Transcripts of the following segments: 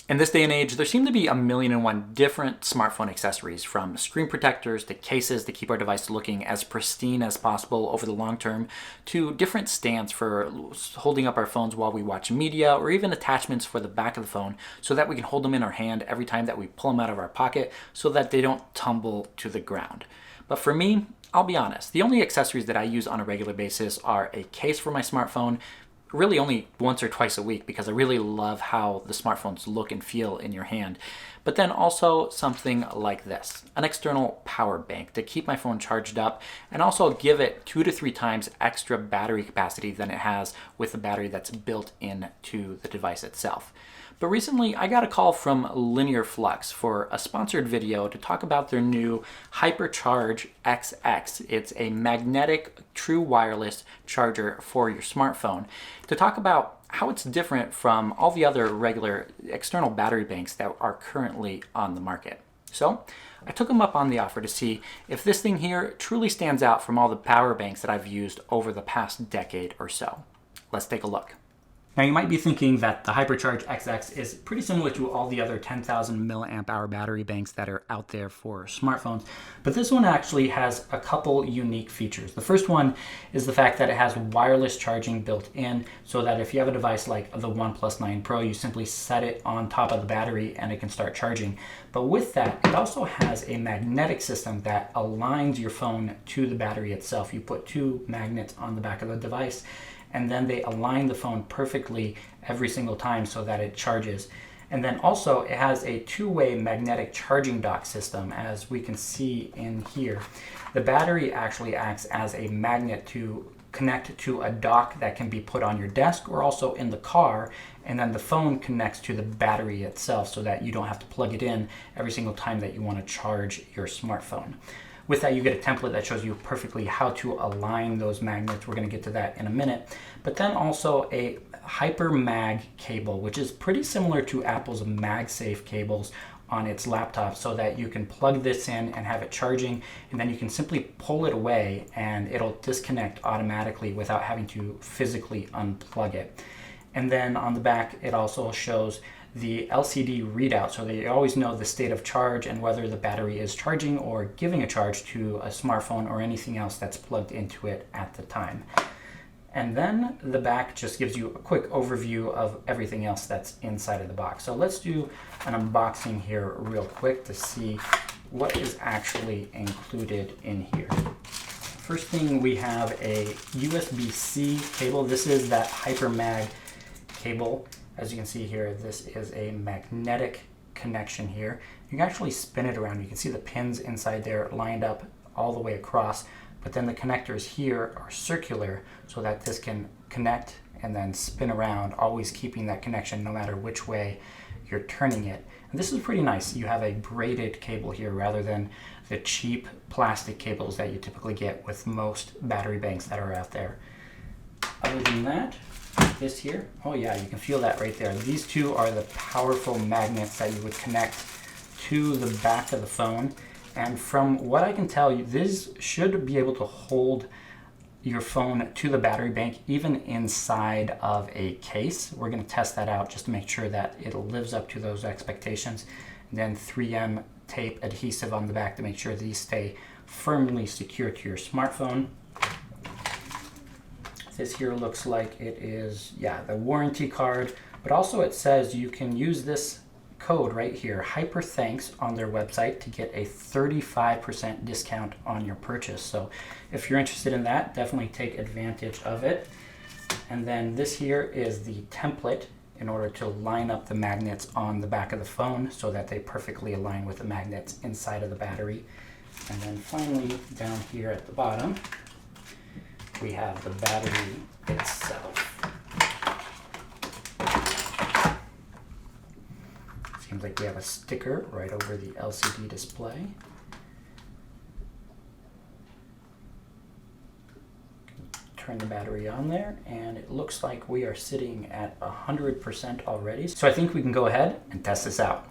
In this day and age, there seem to be a million and one different smartphone accessories, from screen protectors to cases to keep our device looking as pristine as possible over the long term, to different stands for holding up our phones while we watch media, or even attachments for the back of the phone so that we can hold them in our hand every time that we pull them out of our pocket so that they don't tumble to the ground. But for me, I'll be honest, the only accessories that I use on a regular basis are a case for my smartphone, really only once or twice a week because I really love how the smartphones look and feel in your hand. But then also something like this, an external power bank to keep my phone charged up and also give it 2 to 3 times extra battery capacity than it has with the battery that's built into the device itself. But recently I got a call from Linear Flux for a sponsored video to talk about their new Hypercharge XX. It's a magnetic true wireless charger for your smartphone, to talk about how it's different from all the other regular external battery banks that are currently on the market. So I took them up on the offer to see if this thing here truly stands out from all the power banks that I've used over the past decade or so. Let's take a look. Now you might be thinking that the Hypercharge XX is pretty similar to all the other 10,000 milliamp hour battery banks that are out there for smartphones, but this one actually has a couple unique features. The first one is the fact that it has wireless charging built in, so that if you have a device like the OnePlus 9 Pro, you simply set it on top of the battery and it can start charging. But with that, it also has a magnetic system that aligns your phone to the battery itself. You put 2 magnets on the back of the device, and then they align the phone perfectly every single time so that it charges. And then also it has a 2-way magnetic charging dock system, as we can see in here. The battery actually acts as a magnet to connect to a dock that can be put on your desk or also in the car, and then the phone connects to the battery itself so that you don't have to plug it in every single time that you want to charge your smartphone. With that, you get a template that shows you perfectly how to align those magnets. We're going to get to that in a minute. But then also a Hyper Mag cable, which is pretty similar to Apple's MagSafe cables on its laptop, so that you can plug this in and have it charging, and then you can simply pull it away and it'll disconnect automatically without having to physically unplug it. And then on the back, it also shows the LCD readout, so that you always know the state of charge and whether the battery is charging or giving a charge to a smartphone or anything else that's plugged into it at the time. And then the back just gives you a quick overview of everything else that's inside of the box. So let's do an unboxing here real quick to see what is actually included in here. First thing, we have a USB-C cable. This is that HyperMag cable. As you can see here, this is a magnetic connection here. You can actually spin it around. You can see the pins inside there lined up all the way across, but then the connectors here are circular so that this can connect and then spin around, always keeping that connection no matter which way you're turning it. And this is pretty nice. You have a braided cable here rather than the cheap plastic cables that you typically get with most battery banks that are out there. Other than that, this here, oh yeah, you can feel that right there. These two are the powerful magnets that you would connect to the back of the phone. And from what I can tell you, this should be able to hold your phone to the battery bank even inside of a case. We're going to test that out just to make sure that it lives up to those expectations. And then 3M tape adhesive on the back to make sure these stay firmly secure to your smartphone. This here looks like it is, yeah, the warranty card, but also it says you can use this code right here, HyperThanks, on their website to get a 35% discount on your purchase. So if you're interested in that, definitely take advantage of it. And then this here is the template in order to line up the magnets on the back of the phone so that they perfectly align with the magnets inside of the battery. And then finally, down here at the bottom, we have the battery itself. Seems like we have a sticker right over the LCD display. Turn the battery on there, and it looks like we are sitting at 100% already. So I think we can go ahead and test this out.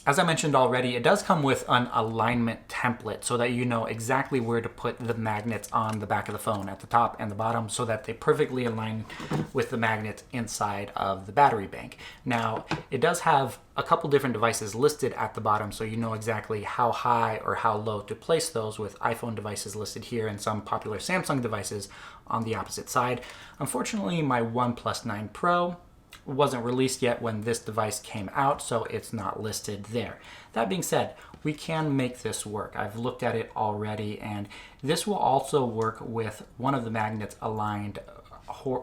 As I mentioned already, it does come with an alignment template so that you know exactly where to put the magnets on the back of the phone at the top and the bottom so that they perfectly align with the magnets inside of the battery bank. Now, it does have a couple different devices listed at the bottom so you know exactly how high or how low to place those, with iPhone devices listed here and some popular Samsung devices on the opposite side. Unfortunately, my OnePlus 9 Pro wasn't released yet when this device came out, so it's not listed there. That being said, we can make this work. I've looked at it already, and this will also work with one of the magnets aligned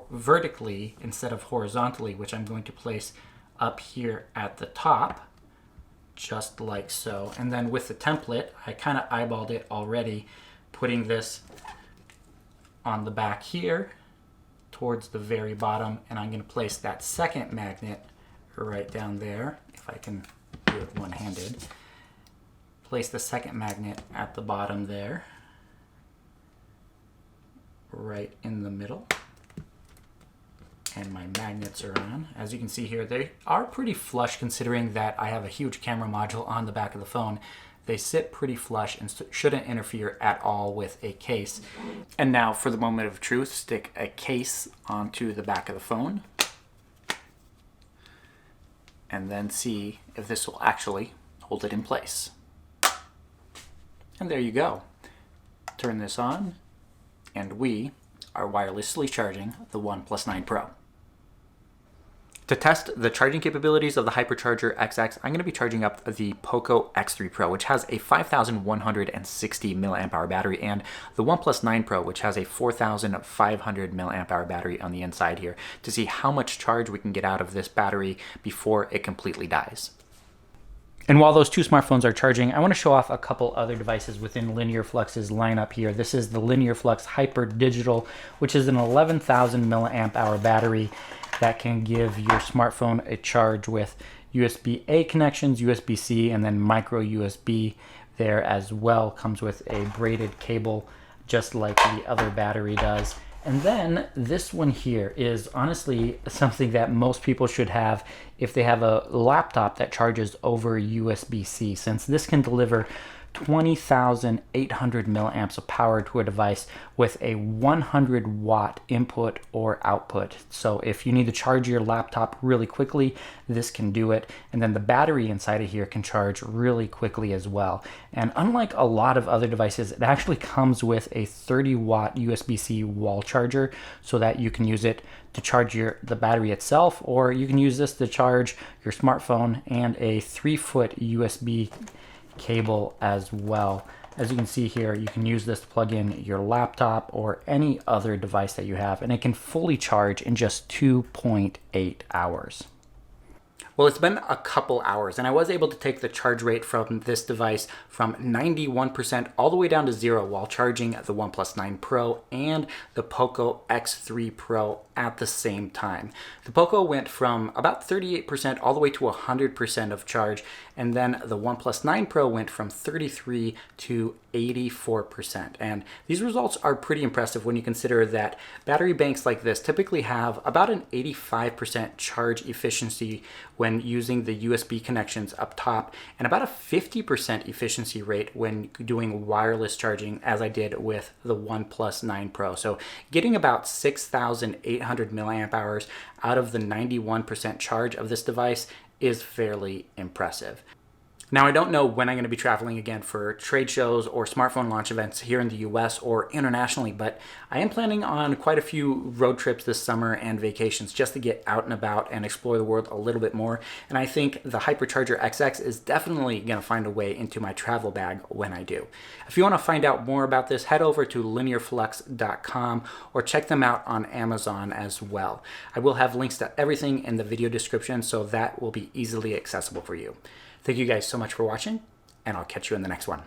vertically instead of horizontally, which I'm going to place up here at the top, just like so. And then with the template, I kind of eyeballed it already, putting this on the back here towards the very bottom, and I'm going to place that second magnet right down there, if I can do it one-handed. Place the second magnet at the bottom there, right in the middle, and my magnets are on. As you can see here, they are pretty flush considering that I have a huge camera module on the back of the phone. They sit pretty flush and shouldn't interfere at all with a case. And now for the moment of truth, stick a case onto the back of the phone and then see if this will actually hold it in place. And there you go. Turn this on and we are wirelessly charging the OnePlus 9 Pro. To test the charging capabilities of the Hypercharger XX, I'm going to be charging up the Poco X3 Pro, which has a 5,160 milliamp hour battery, and the OnePlus 9 Pro, which has a 4,500 milliamp hour battery on the inside here, to see how much charge we can get out of this battery before it completely dies. And while those two smartphones are charging, I want to show off a couple other devices within Linear Flux's lineup here. This is the Linear Flux Hyper Digital, which is an 11,000 milliamp hour battery that can give your smartphone a charge with USB-A connections, USB-C, and then micro USB there as well. Comes with a braided cable just like the other battery does. And then this one here is honestly something that most people should have if they have a laptop that over USB-C, since this can deliver 20,800 milliamps of power to a device with a 100 watt input or output. So if you need to charge your laptop really quickly, this can do it. And then the battery inside of here can charge really quickly as well. And unlike a lot of other devices, it actually comes with a 30 watt USB-C wall charger so that you can use it to charge the battery itself, or you can use this to charge your smartphone, and a 3-foot USB cable as well. As you can see here, you can use this to plug in your laptop or any other device that you have, and it can fully charge in just 2.8 hours. Well, it's been a couple hours, and I was able to take the charge rate from this device from 91% all the way down to 0 while charging the OnePlus 9 Pro and the Poco X3 Pro at the same time. The Poco went from about 38% all the way to 100% of charge, and then the OnePlus 9 Pro went from 33 to 84%. And these results are pretty impressive when you consider that battery banks like this typically have about an 85% charge efficiency when using the USB connections up top, and about a 50% efficiency rate when doing wireless charging, as I did with the OnePlus 9 Pro. So getting about 6,800 milliamp hours out of the 91% charge of this device is fairly impressive. Now, I don't know when I'm going to be traveling again for trade shows or smartphone launch events here in the US or internationally, but I am planning on quite a few road trips this summer and vacations just to get out and about and explore the world a little bit more. And I think the Hypercharger XX is definitely going to find a way into my travel bag when I do. If you want to find out more about this, head over to linearflux.com or check them out on Amazon as well. I will have links to everything in the video description, so that will be easily accessible for you. Thank you guys so much for watching, and I'll catch you in the next one.